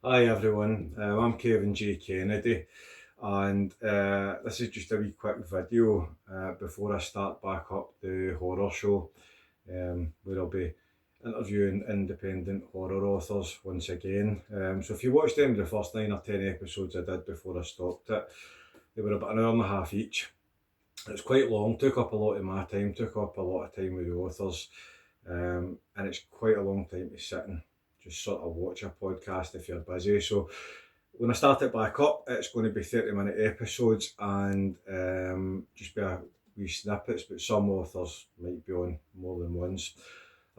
Hi everyone, I'm Kevin J. Kennedy, and this is just a wee quick video before I start back up the horror show, where I'll be interviewing independent horror authors once again. So if you watched any of the first 9 or 10 episodes I did before I stopped it, they were about an hour and a half each. It's quite long, took up a lot of my time, took up a lot of time with the authors, and it's quite a long time to sit and just sort of watch a podcast if you're busy. So when I start it back up, it's going to be 30-minute episodes and just be a wee snippets, but some authors might be on more than once.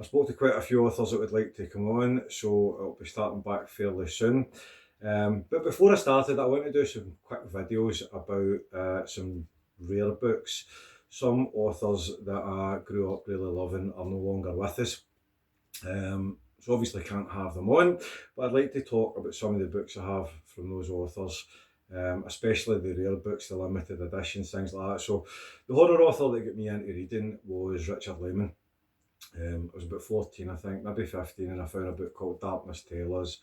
I spoke to quite a few authors that would like to come on, so I'll be starting back fairly soon. But before I started, I want to do some quick videos about some rare books. Some authors that I grew up really loving are no longer with us. So obviously can't have them on, but I'd like to talk about some of the books I have from those authors, especially the rare books, the limited editions, things like that. So the horror author that got me into reading was Richard Laymon. I was about 14, I think, maybe 15, and I found a book called Darkness Tellers,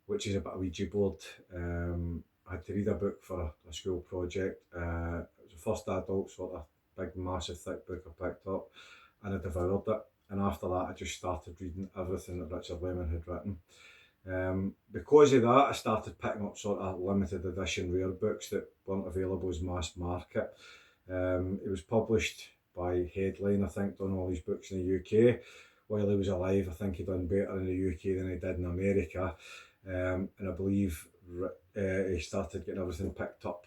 which is about a Ouija board. I had to read a book for a school project. It was the first adult sort of big, massive, thick book I picked up, and I devoured it. And after that, I just started reading everything that Richard Laymon had written. Because of that, I started picking up sort of limited edition rare books that weren't available as mass market. It was published by Headline, I think, done all these books in the UK. While he was alive, I think he done better in the UK than he did in America. And I believe he started getting everything picked up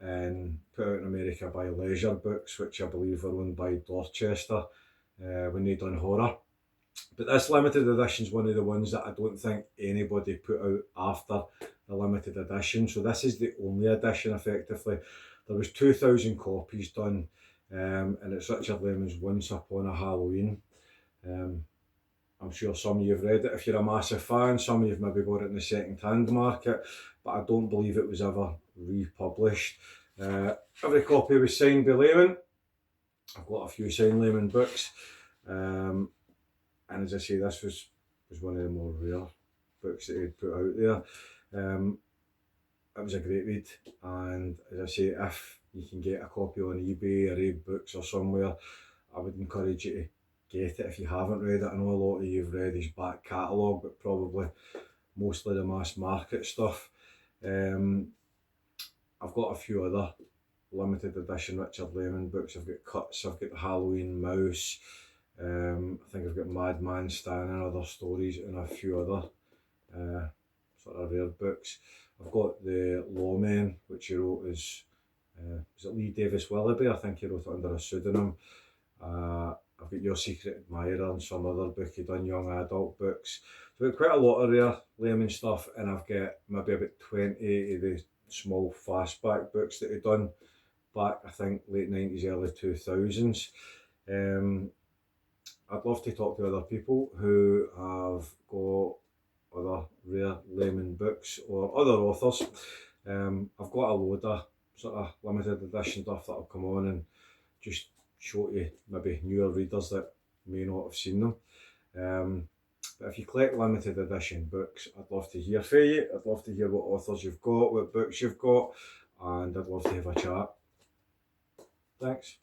and put out in America by Leisure Books, which I believe were owned by Dorchester when they done horror. But this limited edition is one of the ones that I don't think anybody put out after the limited edition. So this is the only edition effectively. There was 2,000 copies done, and it's Richard Laymon's Once Upon a Halloween. I'm sure some of you have read it if you're a massive fan, some of you have maybe got it in the second-hand market, but I don't believe it was ever republished. Every copy was signed by Laymon. I've got a few signed Laymon books, and as I say, this was one of the more rare books that he'd put out there. It was a great read, and as I say, if you can get a copy on eBay or eBooks or somewhere, I would encourage you to get it if you haven't read it. I know a lot of you have read his back catalogue, but probably mostly the mass market stuff. I've got a few other limited edition Richard Laymon books. I've got Cuts, I've got the Halloween Mouse, I think I've got Madman Stan and other stories, and a few other sort of rare books. I've got the Lawmen, which he wrote as was it Lee Davis Willoughby? I think he wrote it under a pseudonym. I've got Your Secret Admirer and some other book he done, young adult books. So I've got quite a lot of rare Laymon stuff, and I've got maybe about 20 of the small fastback books that he done back, I think, late 90s, early 2000s. I'd love to talk to other people who have got other rare Laymon books or other authors. I've got a load of sort of limited edition stuff that'll come on and just show you maybe newer readers that may not have seen them. But if you collect limited edition books, I'd love to hear from you. I'd love to hear what authors you've got, what books you've got, and I'd love to have a chat. Thanks.